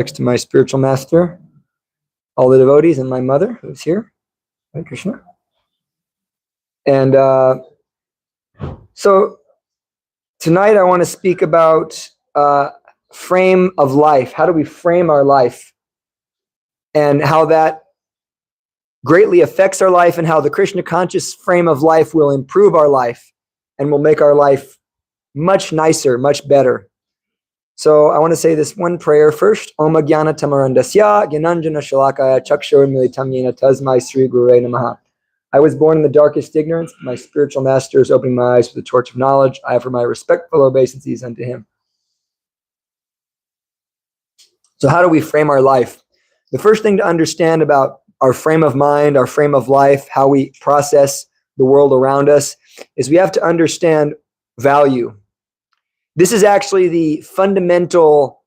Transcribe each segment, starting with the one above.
Next to my spiritual master, all the devotees, and my mother, who's here. Hare Krishna. And so tonight I want to speak about frame of life. How do we frame our life? And how that greatly affects our life, and how the Krishna conscious frame of life will improve our life and will make our life much nicer, much better. So I want to say this one prayer first. Om Jnana Tamarandasya Gyananjana Shalakaya Chakshur Militam Yena Tasmai Sri Gurue Namaha. I was born in the darkest ignorance. My spiritual master is opening my eyes with the torch of knowledge. I offer my respectful obeisances unto him. So how do we frame our life? The first thing to understand about our frame of mind, our frame of life, how we process the world around us, is we have to understand value. This is actually the fundamental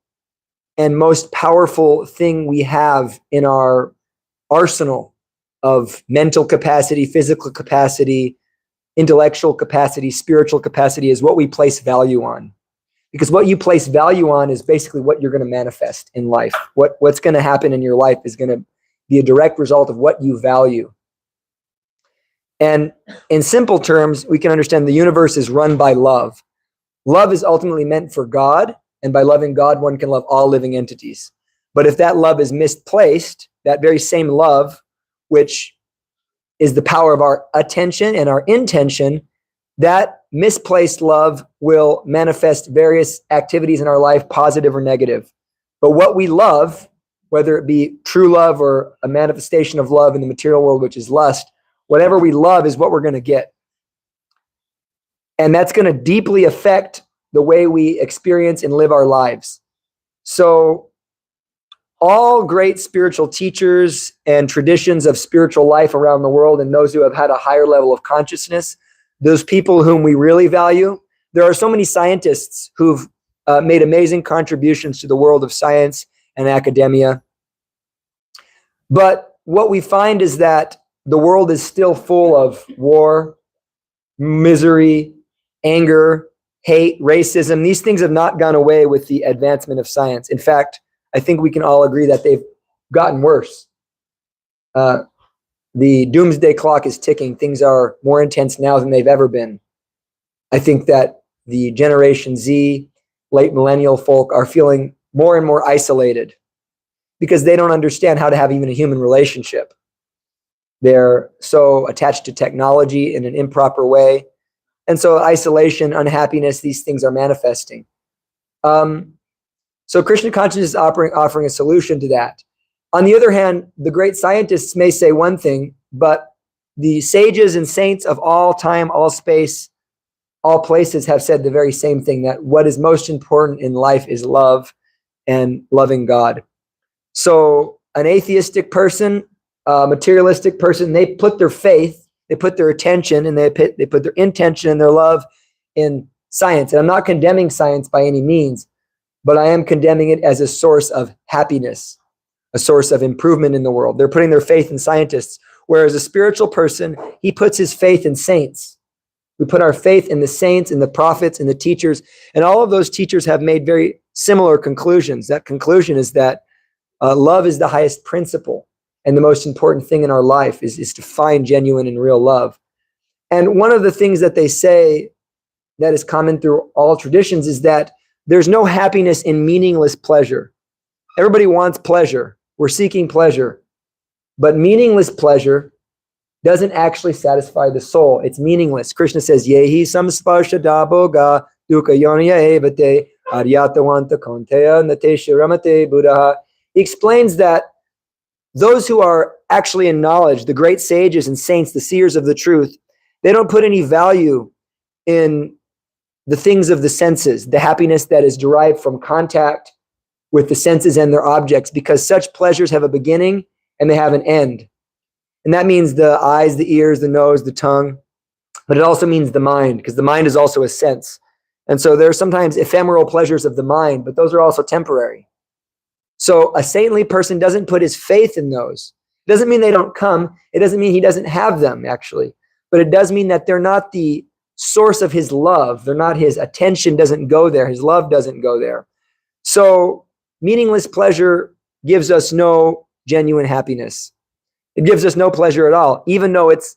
and most powerful thing we have in our arsenal of mental capacity, physical capacity, intellectual capacity, spiritual capacity, is what we place value on. Because what you place value on is basically what you're going to manifest in life. What's going to happen in your life is going to be a direct result of what you value. And in simple terms, we can understand the universe is run by love. Love is ultimately meant for God, and by loving God, one can love all living entities. But if that love is misplaced, that very same love, which is the power of our attention and our intention, that misplaced love will manifest various activities in our life, positive or negative. But what we love, whether it be true love or a manifestation of love in the material world, which is lust, whatever we love is what we're going to get. And that's going to deeply affect the way we experience and live our lives. So all great spiritual teachers and traditions of spiritual life around the world, and those who have had a higher level of consciousness, those people whom we really value, there are so many scientists who've made amazing contributions to the world of science and academia. But what we find is that the world is still full of war, misery, anger, hate, racism. These things have not gone away with the advancement of science. In fact, I think we can all agree that they've gotten worse. The doomsday clock is ticking. Things are more intense now than they've ever been. I think that the Generation Z, late millennial folk are feeling more and more isolated because they don't understand how to have even a human relationship. They're so attached to technology in an improper way. And so isolation, unhappiness, these things are manifesting. So Krishna consciousness is offering a solution to that. On the other hand, the great scientists may say one thing, but the sages and saints of all time, all space, all places have said the very same thing, that what is most important in life is love and loving God. So an atheistic person, a materialistic person, they put their faith, they put their attention, and they put their intention and their love in science. And I'm not condemning science by any means, but I am condemning it as a source of happiness, a source of improvement in the world. They're putting their faith in scientists, whereas a spiritual person, he puts his faith in saints. We put our faith in the saints, in the prophets, in the teachers, and all of those teachers have made very similar conclusions. That conclusion is that love is the highest principle, and the most important thing in our life is to find genuine and real love. And one of the things that they say that is common through all traditions is that there's no happiness in meaningless pleasure. Everybody wants pleasure. We're seeking pleasure. But meaningless pleasure doesn't actually satisfy the soul. It's meaningless. Krishna says, Yehi samsparsha daboga dukkha yoniya evate aryatavanta konteya nate shiramate buddha. He explains that those who are actually in knowledge, the great sages and saints, the seers of the truth, they don't put any value in the things of the senses, the happiness that is derived from contact with the senses and their objects, because such pleasures have a beginning and they have an end. And that means the eyes, the ears, the nose, the tongue, but it also means the mind, because the mind is also a sense. And so there are sometimes ephemeral pleasures of the mind, but those are also temporary. So a saintly person doesn't put his faith in those. It doesn't mean they don't come. It doesn't mean he doesn't have them, actually. But it does mean that they're not the source of his love. They're not, his attention doesn't go there. His love doesn't go there. So meaningless pleasure gives us no genuine happiness. It gives us no pleasure at all, even though it's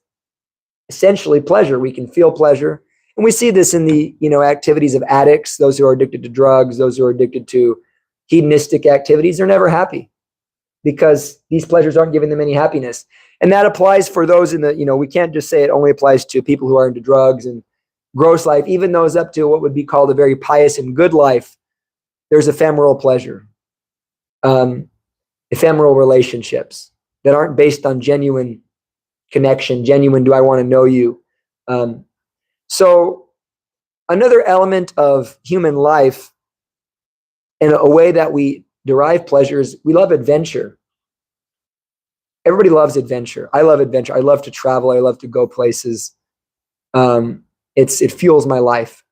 essentially pleasure. We can feel pleasure. And we see this in the, activities of addicts, those who are addicted to drugs, those who are addicted to hedonistic activities. They're never happy because these pleasures aren't giving them any happiness. And that applies for those in the, we can't just say it only applies to people who are into drugs and gross life. Even those up to what would be called a very pious and good life, there's ephemeral pleasure, ephemeral relationships that aren't based on genuine connection, genuine, do I want to know you? So another element of human life and a way that we derive pleasure is we love adventure. Everybody loves adventure. I love adventure. I love to travel. I love to go places. It fuels my life.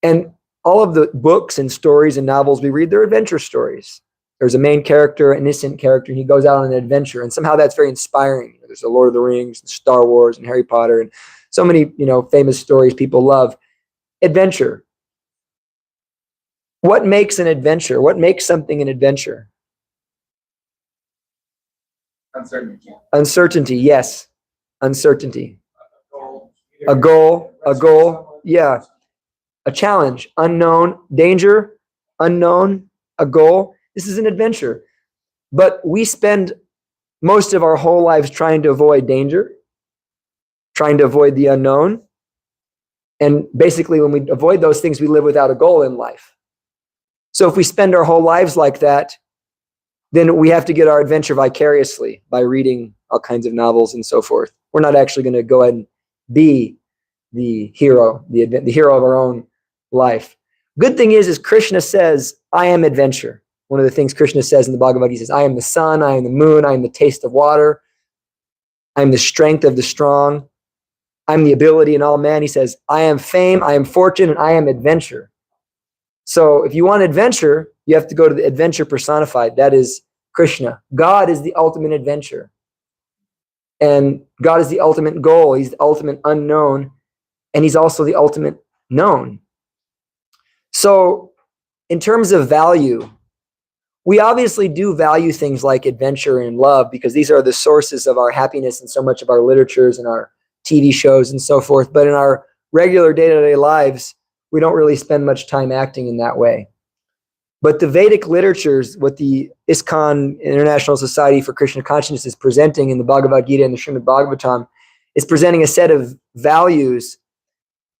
And all of the books and stories and novels we read, they're adventure stories. There's a main character, an innocent character, and he goes out on an adventure. And somehow that's very inspiring. There's the Lord of the Rings, and Star Wars, and Harry Potter, and so many, famous stories people love. Adventure. What makes an adventure? What makes something an adventure? Uncertainty. Uncertainty, yes. Uncertainty. A goal, yeah. A challenge, unknown, danger, unknown, a goal. This is an adventure. But we spend most of our whole lives trying to avoid danger, trying to avoid the unknown. And basically, when we avoid those things, we live without a goal in life. So if we spend our whole lives like that, then we have to get our adventure vicariously by reading all kinds of novels and so forth. We're not actually going to go ahead and be the hero, the hero of our own life. Good thing is Krishna says, I am adventure. One of the things Krishna says in the Bhagavad Gita, he says, I am the sun, I am the moon, I am the taste of water, I am the strength of the strong, I am the ability in all men. He says, I am fame, I am fortune, and I am adventure. So if you want adventure, you have to go to the adventure personified. That is Krishna. God is the ultimate adventure. And God is the ultimate goal. He's the ultimate unknown. And he's also the ultimate known. So in terms of value, we obviously do value things like adventure and love because these are the sources of our happiness in so much of our literatures and our TV shows and so forth. But in our regular day-to-day lives, we don't really spend much time acting in that way. But the Vedic literatures, what the ISKCON, International Society for Krishna Consciousness, is presenting in the Bhagavad Gita and the Srimad Bhagavatam, is presenting a set of values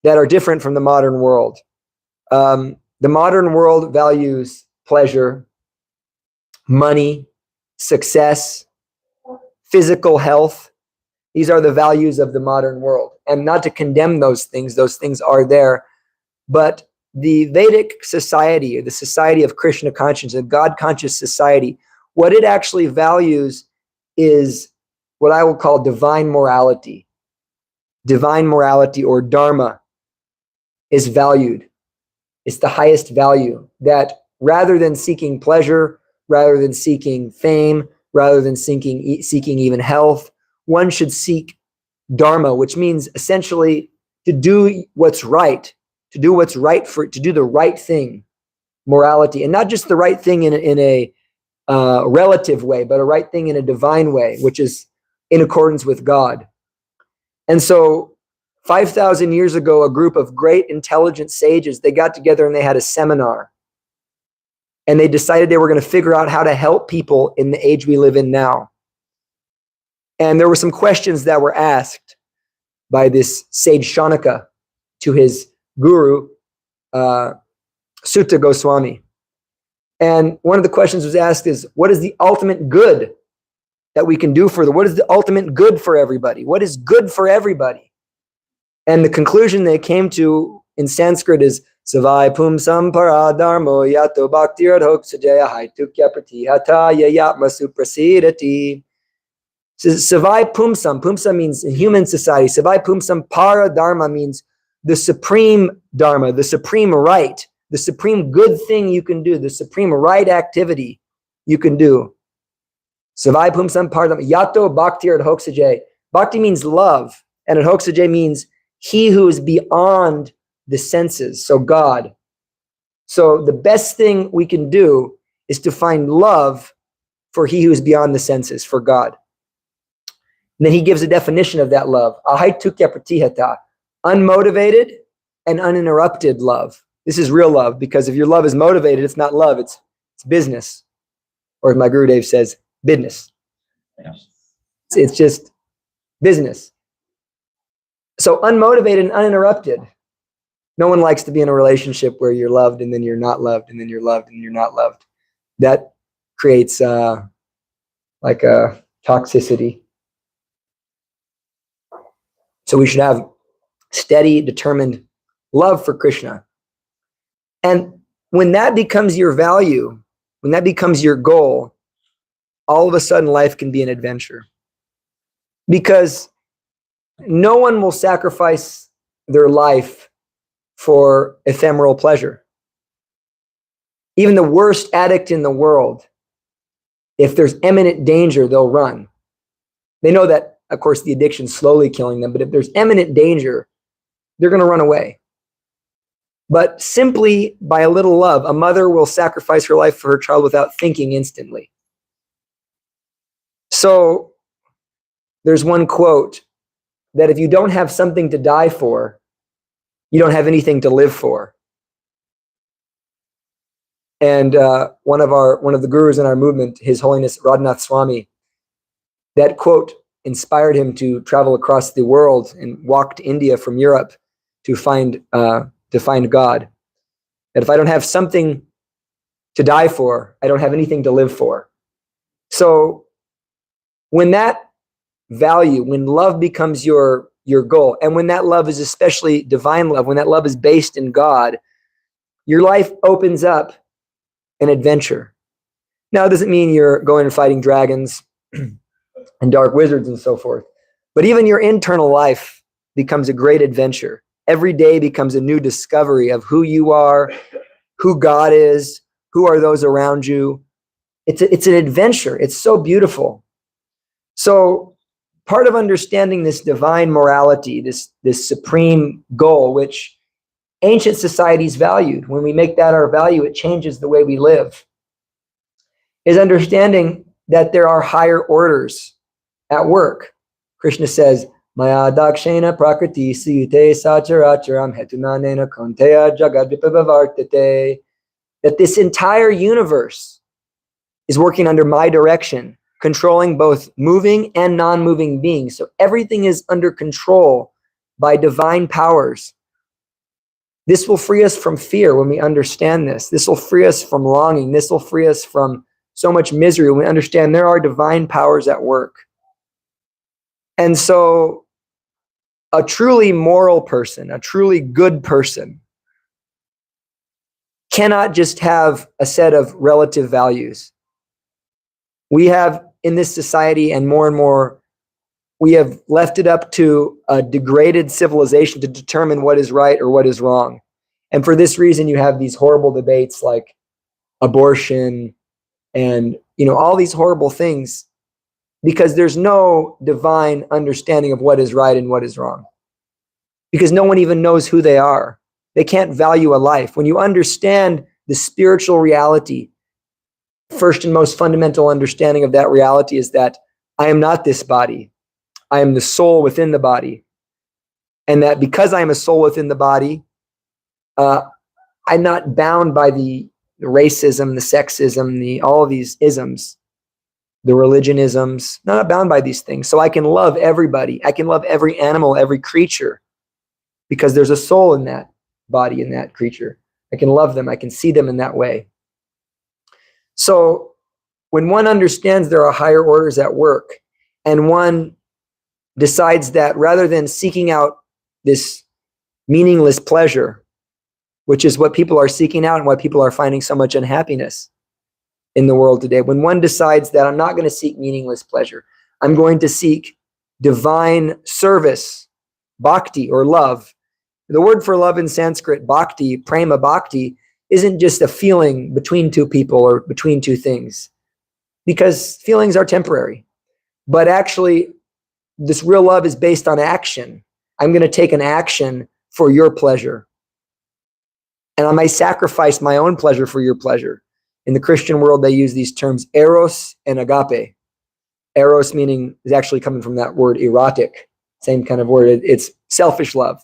that are different from the modern world. The modern world values pleasure, money, success, physical health. These are the values of the modern world. And not to condemn those things are there. But the Vedic society, or the society of Krishna consciousness, a God-conscious society, what it actually values is what I will call divine morality. Divine morality, or dharma, is valued. It's the highest value, that rather than seeking pleasure, rather than seeking fame, rather than seeking even health, one should seek dharma, which means essentially to do what's right, to do the right thing, morality, and not just the right thing in a relative way, but a right thing in a divine way, which is in accordance with God. And so 5,000 years ago, a group of great intelligent sages, they got together and they had a seminar. And they decided they were going to figure out how to help people in the age we live in now. And there were some questions that were asked by this sage Shaunaka to his guru, Sutta Goswami. And one of the questions was asked is, what is the ultimate good that we can do what is the ultimate good for everybody? What is good for everybody? And the conclusion they came to in Sanskrit is, Savai pumsam paradharmo yato bhaktiradhok sajaya haitukya pratihata yayatma suprasidati. Savai pumsam. Pumsam means in human society. Savai pumsam paradharma means the supreme dharma, the supreme right, the supreme good thing you can do, the supreme right activity you can do. Savai pumsam paradharma yato bhaktiradhok sajaya. Bhakti means love, and adhok sajaya means he who is beyond the senses, so God. So the best thing we can do is to find love for he who is beyond the senses, for God. And then he gives a definition of that love. Ahaitukya pratihata, unmotivated and uninterrupted love. This is real love, because if your love is motivated, it's not love, it's business. Or as my Gurudev says, business. It's just business. So unmotivated and uninterrupted. No one likes to be in a relationship where you're loved and then you're not loved and then you're loved and you're not loved. That creates like a toxicity. So we should have steady, determined love for Krishna. And when that becomes your value, when that becomes your goal, all of a sudden life can be an adventure. Because no one will sacrifice their life for ephemeral pleasure. Even the worst addict in the world, if there's imminent danger, they'll run. They know that, of course, the addiction's slowly killing them, but if there's imminent danger, they're going to run away. But simply by a little love, a mother will sacrifice her life for her child without thinking instantly. So there's one quote that if you don't have something to die for, you don't have anything to live for. And one of the gurus in our movement, His Holiness Radhanath Swami, that quote inspired him to travel across the world and walk to India from Europe to find God. That if I don't have something to die for, I don't have anything to live for. So when that value, when love becomes your goal, and when that love is especially divine love, when that love is based in God, your life opens up an adventure. Now, it doesn't mean you're going and fighting dragons and dark wizards and so forth, but even your internal life becomes a great adventure. Every day becomes a new discovery of who you are, who God is, who are those around you. It's an adventure. It's so beautiful. So part of understanding this divine morality, this supreme goal, which ancient societies valued, when we make that our value, it changes the way we live, is understanding that there are higher orders at work. Krishna says, Maya dakshena prakriti siyute sacharacharam hetunanena konteya jagadvipavartate. That this entire universe is working under my direction, controlling both moving and non-moving beings. So everything is under control by divine powers. This will free us from fear when we understand this. This will free us from longing. This will free us from so much misery when we understand there are divine powers at work. And so a truly moral person, a truly good person, cannot just have a set of relative values. We have in this society, and more, we have left it up to a degraded civilization to determine what is right or what is wrong. And for this reason, you have these horrible debates like abortion and, all these horrible things, because there's no divine understanding of what is right and what is wrong. Because no one even knows who they are. They can't value a life. When you understand the spiritual reality, first and most fundamental understanding of that reality is that I am not this body. I am the soul within the body. And that because I am a soul within the body, I'm not bound by the racism, the sexism, all of these isms, the religionisms. I'm not bound by these things. So I can love everybody. I can love every animal, every creature, because there's a soul in that body, in that creature. I can love them. I can see them in that way. So when one understands there are higher orders at work, and one decides that rather than seeking out this meaningless pleasure, which is what people are seeking out and why people are finding so much unhappiness in the world today, when one decides that I'm not going to seek meaningless pleasure, I'm going to seek divine service, bhakti or love. The word for love in Sanskrit, bhakti, prema bhakti, isn't just a feeling between two people or between two things, because feelings are temporary. But actually, this real love is based on action. I'm going to take an action for your pleasure. And I might sacrifice my own pleasure for your pleasure. In the Christian world, they use these terms eros and agape. Eros meaning is actually coming from that word erotic, same kind of word. It's selfish love.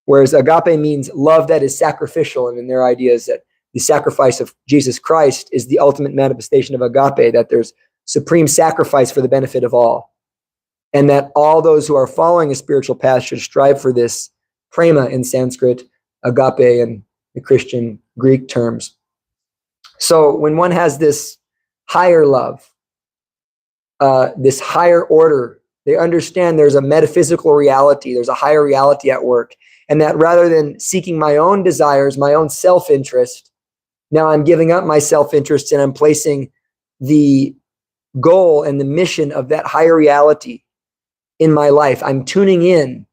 Whereas agape means love that is sacrificial. And in their idea is that the sacrifice of Jesus Christ is the ultimate manifestation of agape, that there's supreme sacrifice for the benefit of all. And that all those who are following a spiritual path should strive for this prema in Sanskrit, agape in the Christian Greek terms. So when one has this higher love, this higher order, they understand there's a metaphysical reality, there's a higher reality at work. And that rather than seeking my own desires, my own self-interest, now I'm giving up my self-interest and I'm placing the goal and the mission of that higher reality in my life. I'm tuning in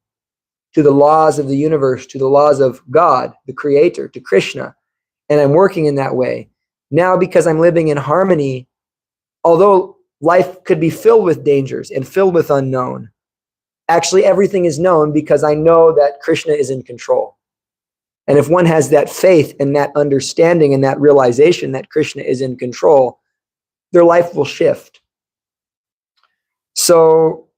to the laws of the universe, to the laws of God, the Creator, to Krishna, and I'm working in that way. Now, because I'm living in harmony, although life could be filled with dangers and filled with unknown, actually everything is known because I know that Krishna is in control. And if one has that faith and that understanding and that realization that Krishna is in control, their life will shift. So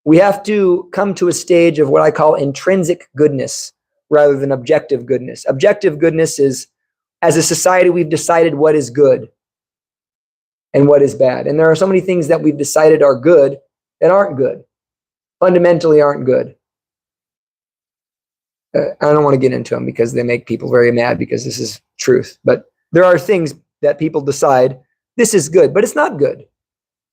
we have to come to a stage of what I call intrinsic goodness rather than objective goodness. Objective goodness is, as a society, we've decided what is good and what is bad. And there are so many things that we've decided are good that aren't good, fundamentally aren't good. I don't want to get into them because they make people very mad because this is truth. But there are things that people decide, this is good, but it's not good.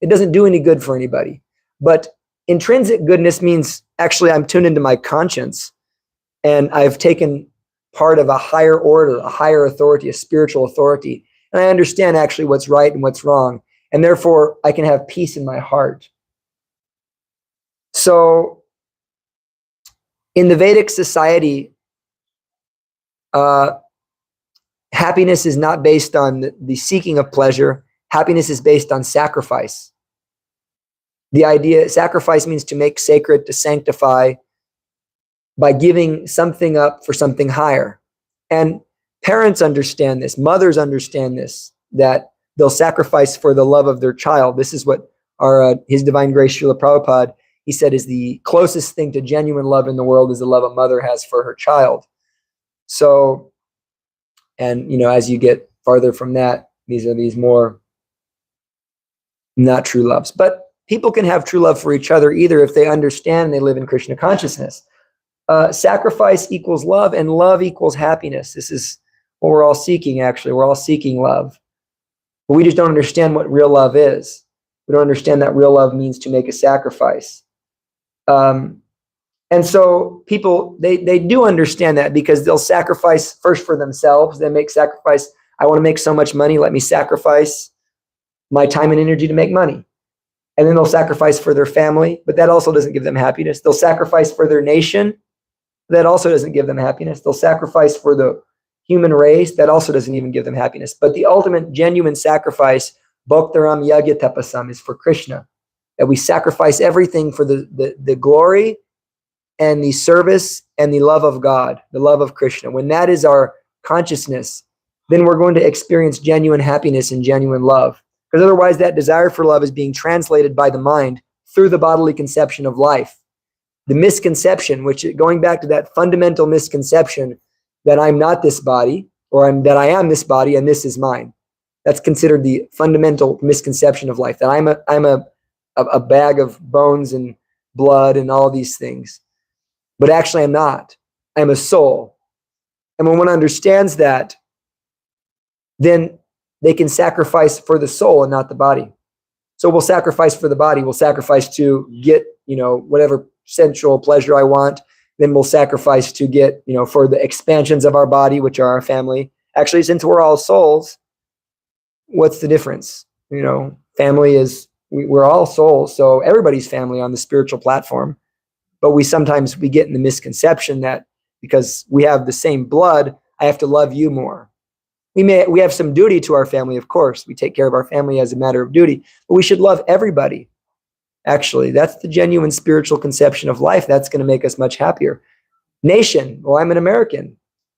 It doesn't do any good for anybody. But intrinsic goodness means actually I'm tuned into my conscience and I've taken part of a higher order, a higher authority, a spiritual authority. And I understand actually what's right and what's wrong. And therefore I can have peace in my heart. So in the Vedic society, happiness is not based on the seeking of pleasure. Happiness is based on sacrifice. The idea, sacrifice means to make sacred, to sanctify by giving something up for something higher. And parents understand this, mothers understand this, that they'll sacrifice for the love of their child. This is what our His Divine Grace Srila Prabhupada, he said, is the closest thing to genuine love in the world is the love a mother has for her child. So, and as you get farther from that, these are these more not true loves. But people can have true love for each other either if they understand and they live in Krishna consciousness. Sacrifice equals love and love equals happiness. This is what we're all seeking, actually. We're all seeking love. But we just don't understand what real love is. We don't understand that real love means to make a sacrifice. And so people, they do understand that because they'll sacrifice first for themselves. They make sacrifice. I want to make so much money. Let me sacrifice my time and energy to make money. And then they'll sacrifice for their family, but that also doesn't give them happiness. They'll sacrifice for their nation. That also doesn't give them happiness. They'll sacrifice for the human race. That also doesn't even give them happiness. But the ultimate genuine sacrifice, Bhaktaram Yagya Tapasam, is for Krishna. That we sacrifice everything for the glory and the service and the love of God, the love of Krishna. When that is our consciousness, then we're going to experience genuine happiness and genuine love. Because otherwise that desire for love is being translated by the mind through the bodily conception of life. The misconception, which going back to that fundamental misconception that I'm not this body, or that I am this body and this is mine. That's considered the fundamental misconception of life, that I'm a bag of bones and blood and all these things. But actually I'm not. I'm a soul. And when one understands that, then they can sacrifice for the soul and not the body. So we'll sacrifice for the body. We'll sacrifice to get, whatever sensual pleasure I want. Then we'll sacrifice to get, for the expansions of our body, which are our family. Actually, since we're all souls, what's the difference? Family is, we're all souls. So everybody's family on the spiritual platform. But we get in the misconception that because we have the same blood, I have to love you more. We have some duty to our family, of course. We take care of our family as a matter of duty, but we should love everybody. Actually, that's the genuine spiritual conception of life. That's going to make us much happier. Nation, well, I'm an American,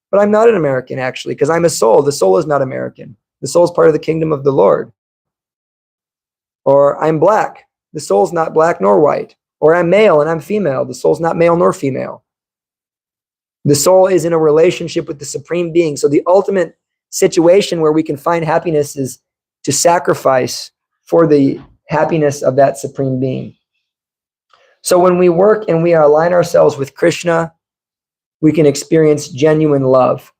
but I'm not an American actually, because I'm a soul. The soul is not American. The soul's part of the kingdom of the Lord. Or I'm black. The soul's not black nor white. Or I'm male and I'm female. The soul's not male nor female. The soul is in a relationship with the Supreme Being. So the ultimate situation where we can find happiness is to sacrifice for the happiness of that Supreme Being. So when we work and we align ourselves with Krishna, we can experience genuine love.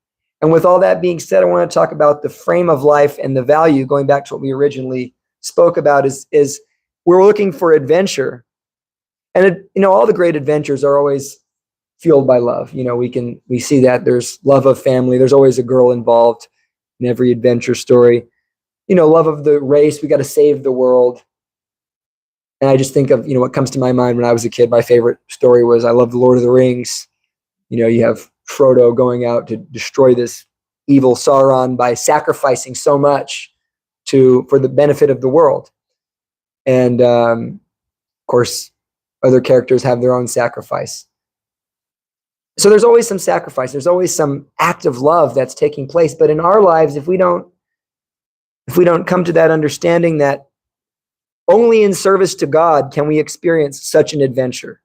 And with all that being said, I want to talk about the frame of life and the value, going back to what we originally spoke about, is we're looking for adventure. And all the great adventures are always fueled by love. We see that there's love of family. There's always a girl involved in every adventure story. Love of the race. We got to save the world. And I just think of, what comes to my mind when I was a kid. My favorite story was, I love the Lord of the Rings. You have Frodo going out to destroy this evil Sauron by sacrificing so much for the benefit of the world. And of course, other characters have their own sacrifice. So there's always some sacrifice. There's always some act of love that's taking place. But in our lives, if we don't come to that understanding that only in service to God can we experience such an adventure.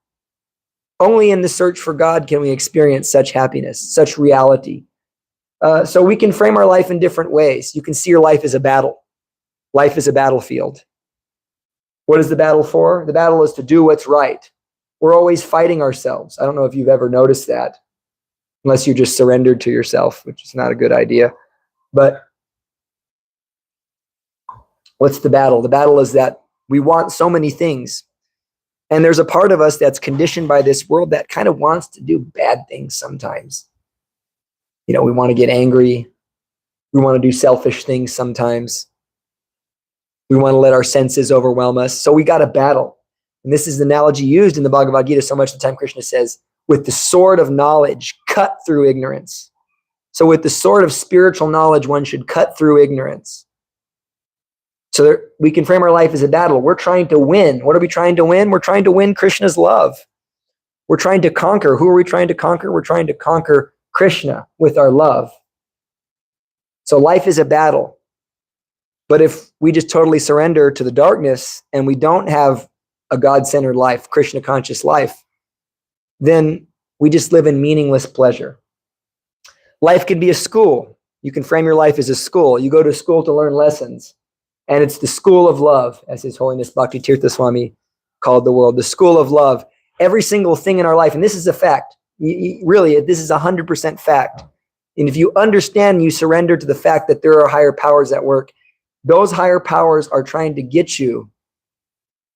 Only in the search for God can we experience such happiness, such reality. So we can frame our life in different ways. You can see your life as a battle. Life is a battlefield. What is the battle for? The battle is to do what's right. We're always fighting ourselves. I don't know if you've ever noticed that, unless you just surrendered to yourself, which is not a good idea. But what's the battle? The battle is that we want so many things. And there's a part of us that's conditioned by this world that kind of wants to do bad things sometimes. We want to get angry. We want to do selfish things sometimes. We want to let our senses overwhelm us. So we got to battle. And this is the analogy used in the Bhagavad Gita so much of the time. Krishna says, with the sword of knowledge, cut through ignorance. So with the sword of spiritual knowledge, one should cut through ignorance. So we can frame our life as a battle. We're trying to win. What are we trying to win? We're trying to win Krishna's love. We're trying to conquer. Who are we trying to conquer? We're trying to conquer Krishna with our love. So life is a battle. But if we just totally surrender to the darkness and we don't have a God-centered life, Krishna-conscious life, then we just live in meaningless pleasure. Life can be a school. You can frame your life as a school. You go to school to learn lessons. And it's the school of love, as His Holiness Bhakti Tirtha Swami called the world, the school of love. Every single thing in our life, and this is a fact, really, this is 100% fact. And if you understand, you surrender to the fact that there are higher powers at work, those higher powers are trying to get you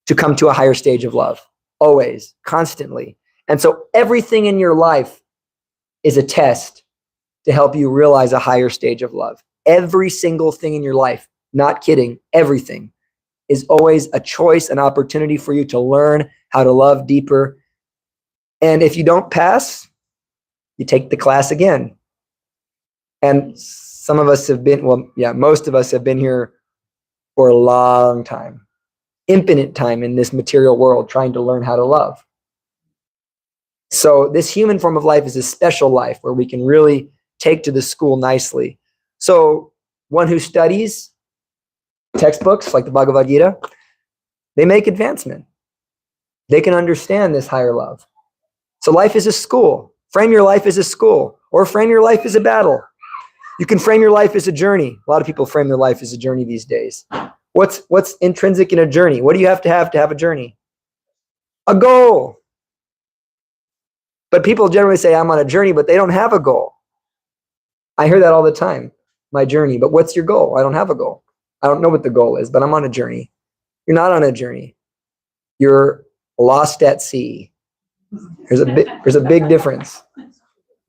to come to a higher stage of love, always, constantly. And so everything in your life is a test to help you realize a higher stage of love. Every single thing in your life. Not kidding, everything is always a choice, an opportunity for you to learn how to love deeper. And if you don't pass, you take the class again. And some of us have been, most of us have been here for a long time, infinite time in this material world, trying to learn how to love. So this human form of life is a special life where we can really take to the school nicely. So one who studies textbooks like the Bhagavad Gita, they make advancement. They can understand this higher love. So life is a school. Frame your life as a school, or frame your life as a battle. You can frame your life as a journey. A lot of people frame their life as a journey these days. What's intrinsic in a journey? What do you have to have a journey? A goal. But people generally say, I'm on a journey, but they don't have a goal. I hear that all the time. My journey. But what's your goal? I don't have a goal. I don't know what the goal is, but I'm on a journey. You're not on a journey. You're lost at sea. There's a big difference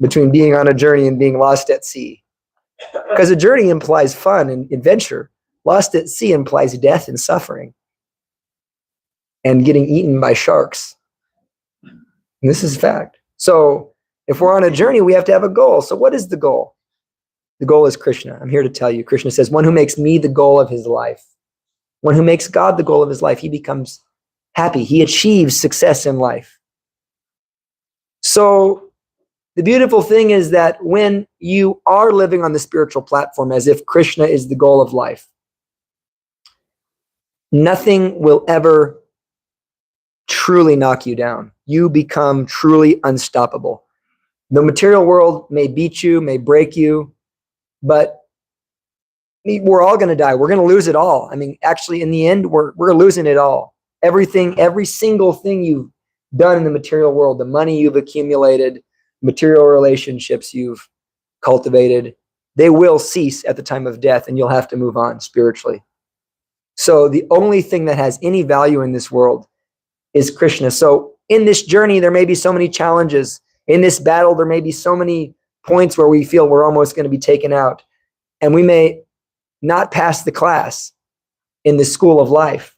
between being on a journey and being lost at sea. Because a journey implies fun and adventure. Lost at sea implies death and suffering. And getting eaten by sharks. And this is fact. So if we're on a journey, we have to have a goal. So what is the goal? The goal is Krishna. I'm here to tell you. Krishna says, one who makes me the goal of his life. One who makes God the goal of his life, he becomes happy. He achieves success in life. So the beautiful thing is that when you are living on the spiritual platform as if Krishna is the goal of life, nothing will ever truly knock you down. You become truly unstoppable. The material world may beat you, may break you, but we're all going to die. We're going to lose it all. I mean, actually, in the end, we're losing it all. Everything, every single thing you've done in the material world, the money you've accumulated, material relationships you've cultivated, they will cease at the time of death, and you'll have to move on spiritually. So the only thing that has any value in this world is Krishna. So in this journey, there may be so many challenges. In this battle, there may be so many points where we feel we're almost going to be taken out. And we may not pass the class in the school of life.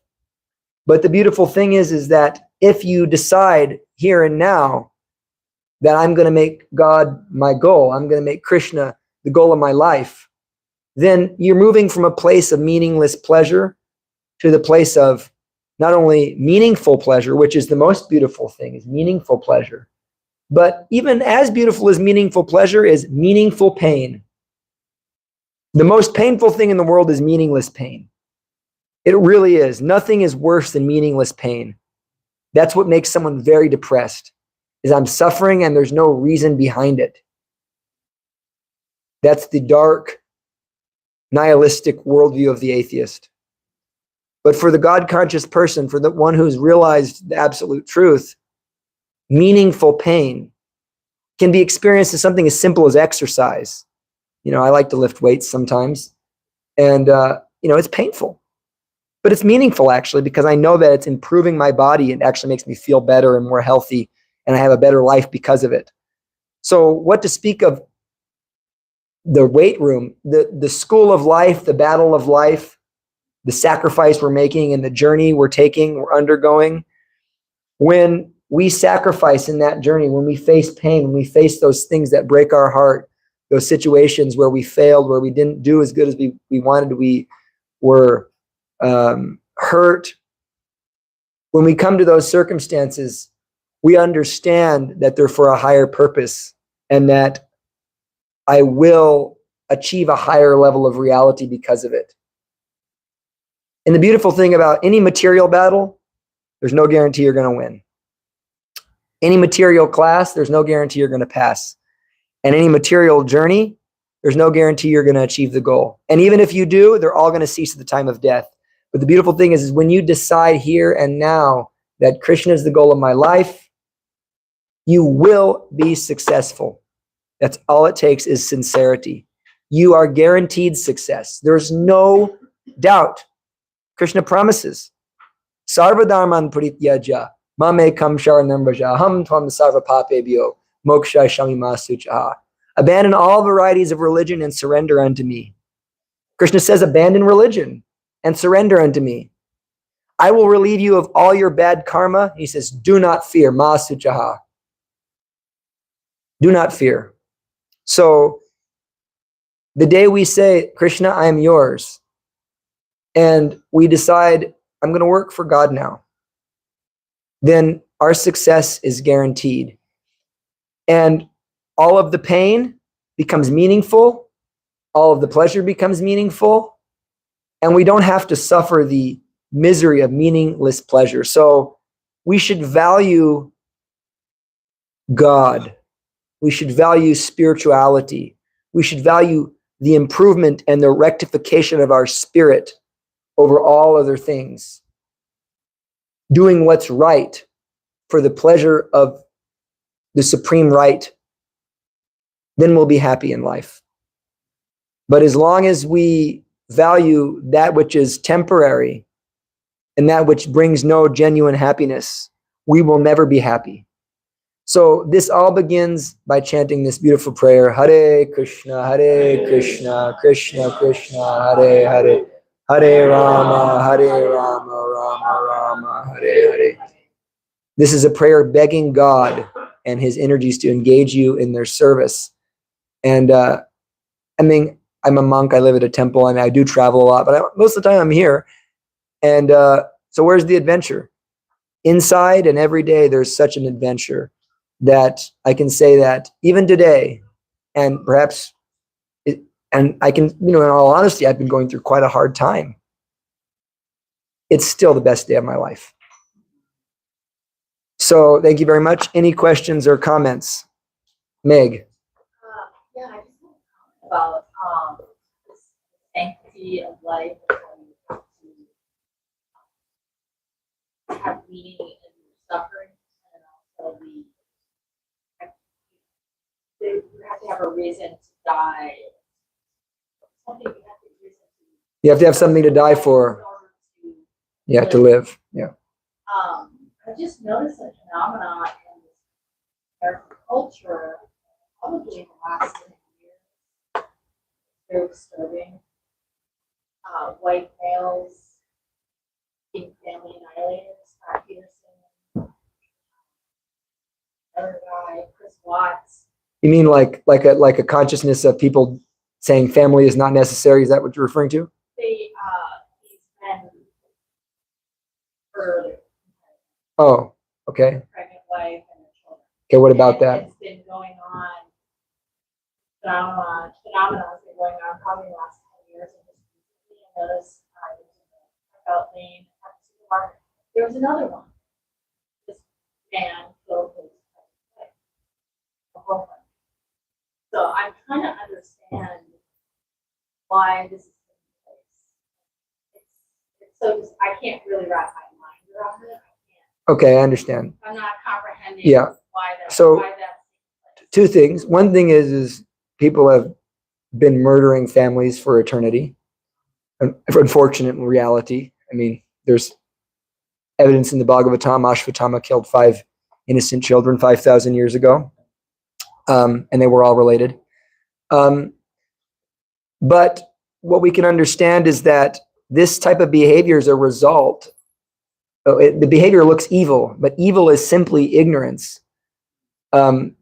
But the beautiful thing is that if you decide here and now that I'm going to make God my goal, I'm going to make Krishna the goal of my life, then you're moving from a place of meaningless pleasure to the place of not only meaningful pleasure, which is the most beautiful thing, is meaningful pleasure, but even as beautiful as meaningful pleasure is meaningful pain. The most painful thing in the world is meaningless pain. It really is. Nothing is worse than meaningless pain. That's what makes someone very depressed, is I'm suffering and there's no reason behind it. That's the dark, nihilistic worldview of the atheist. But for the God-conscious person, for the one who's realized the absolute truth, meaningful pain can be experienced as something as simple as exercise. You know, I like to lift weights sometimes, and it's painful, but it's meaningful actually, because I know that it's improving my body. It actually makes me feel better and more healthy, and I have a better life because of it. So what to speak of the weight room, the school of life, the battle of life, the sacrifice we're making and the journey we're taking, we're undergoing. When we sacrifice in that journey, when we face pain, when we face those things that break our heart, those situations where we failed, where we didn't do as good as we wanted, we were hurt. When we come to those circumstances, we understand that they're for a higher purpose and that I will achieve a higher level of reality because of it. And the beautiful thing about any material battle, there's no guarantee you're going to win. Any material class, there's no guarantee you're going to pass. And any material journey, there's no guarantee you're going to achieve the goal. And even if you do, they're all going to cease at the time of death. But the beautiful thing is when you decide here and now that Krishna is the goal of my life, you will be successful. That's all it takes is sincerity. You are guaranteed success. There's no doubt. Krishna promises, Sarva dharman parityaja, mamekam sharanam vraja, ham tvam sarva papebhyo, moksha shamima suchaha. Abandon all varieties of religion and surrender unto me. Krishna says, abandon religion and surrender unto me. I will relieve you of all your bad karma. He says, do not fear, ma suchaha. Do not fear. So the day we say, Krishna, I am yours, and we decide, I'm going to work for God now, then our success is guaranteed. And all of the pain becomes meaningful. All of the pleasure becomes meaningful. And we don't have to suffer the misery of meaningless pleasure. So we should value God. We should value spirituality. We should value the improvement and the rectification of our spirit over all other things. Doing what's right for the pleasure of the supreme right, then we'll be happy in life. But as long as we value that which is temporary and that which brings no genuine happiness, we will never be happy. So this all begins by chanting this beautiful prayer, Hare Krishna, Krishna Krishna, Hare Hare, Hare Rama, Rama Rama, Hare Hare. This is a prayer begging God and his energies to engage you in their service. And I'm a monk, I live at a temple, and I do travel a lot, but most of the time I'm here. And so where's the adventure? Inside and every day there's such an adventure. that I can say that even today, and perhaps, and I can, in all honesty, I've been going through quite a hard time. It's still the best day of my life. So thank you very much. Any questions or comments? Meg? Yeah, I just want to comment about this sanctity of life and how you have to have meaning in your suffering, and also you have to have a reason to die. Something you have to reason to. You have to have something to die for. Yeah, to live. Yeah. I just noticed a phenomenon in American culture, probably in the last 10 years. Very disturbing. White males being family annihilators. Scott Peterson, another guy, Chris Watts. You mean like a consciousness of people saying family is not necessary? Is that what you're referring to? These men earlier. Oh, okay. Pregnant wife and their children. Okay, what about that? It's been going on. Phenomenon's been going on probably the last 10 years. And just recently I noticed I felt lane at the supermarket. There was another one. This man killed his wife, a girlfriend. So I'm trying to understand why this is taking place. It's so just, I can't really wrap my mind around it. Okay, I understand. I'm not comprehending why that's so two things. One thing is people have been murdering families for eternity. Unfortunate reality. I mean, there's evidence in the Bhagavatam. Ashvatthama killed 5 innocent children 5,000 years ago, and they were all related. But what we can understand is that this type of behavior is a result. The behavior looks evil, but evil is simply ignorance. And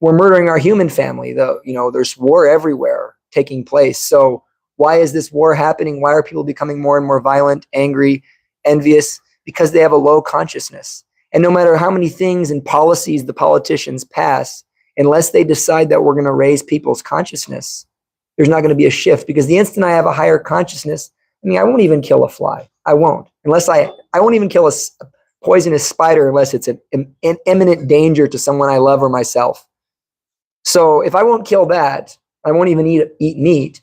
we're murdering our human family, though. There's war everywhere taking place. So why is this war happening? Why are people becoming more and more violent, angry, envious? Because they have a low consciousness. And no matter how many things and policies the politicians pass, unless they decide that we're going to raise people's consciousness, there's not going to be a shift. Because the instant I have a higher consciousness, I won't even kill a fly. I won't. Unless I won't even kill a poisonous spider unless it's an imminent danger to someone I love or myself. So if I won't kill that, I won't even eat meat,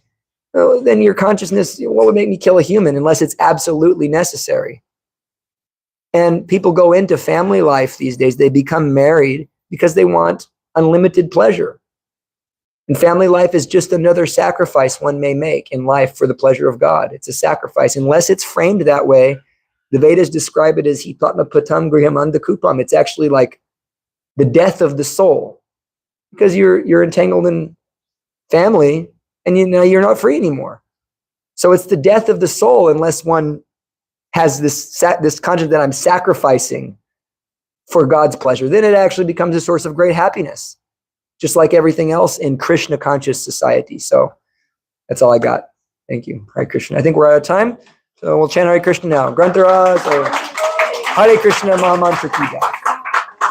then your consciousness, what would make me kill a human unless it's absolutely necessary? And people go into family life these days. They become married because they want unlimited pleasure. And family life is just another sacrifice one may make in life for the pleasure of God. It's a sacrifice. Unless it's framed that way, the Vedas describe it as hitmatma patam griham andakupam. It's actually like the death of the soul, because you're entangled in family and you're not free anymore. So it's the death of the soul unless one has this conscience that I'm sacrificing for God's pleasure. Then it actually becomes a source of great happiness, just like everything else in Krishna conscious society. So that's all I got. Thank you. Hare Krishna. I think we're out of time. So we'll chant Hare Krishna now. Grantharas or Hare Krishna Mahamantra Ki Jai.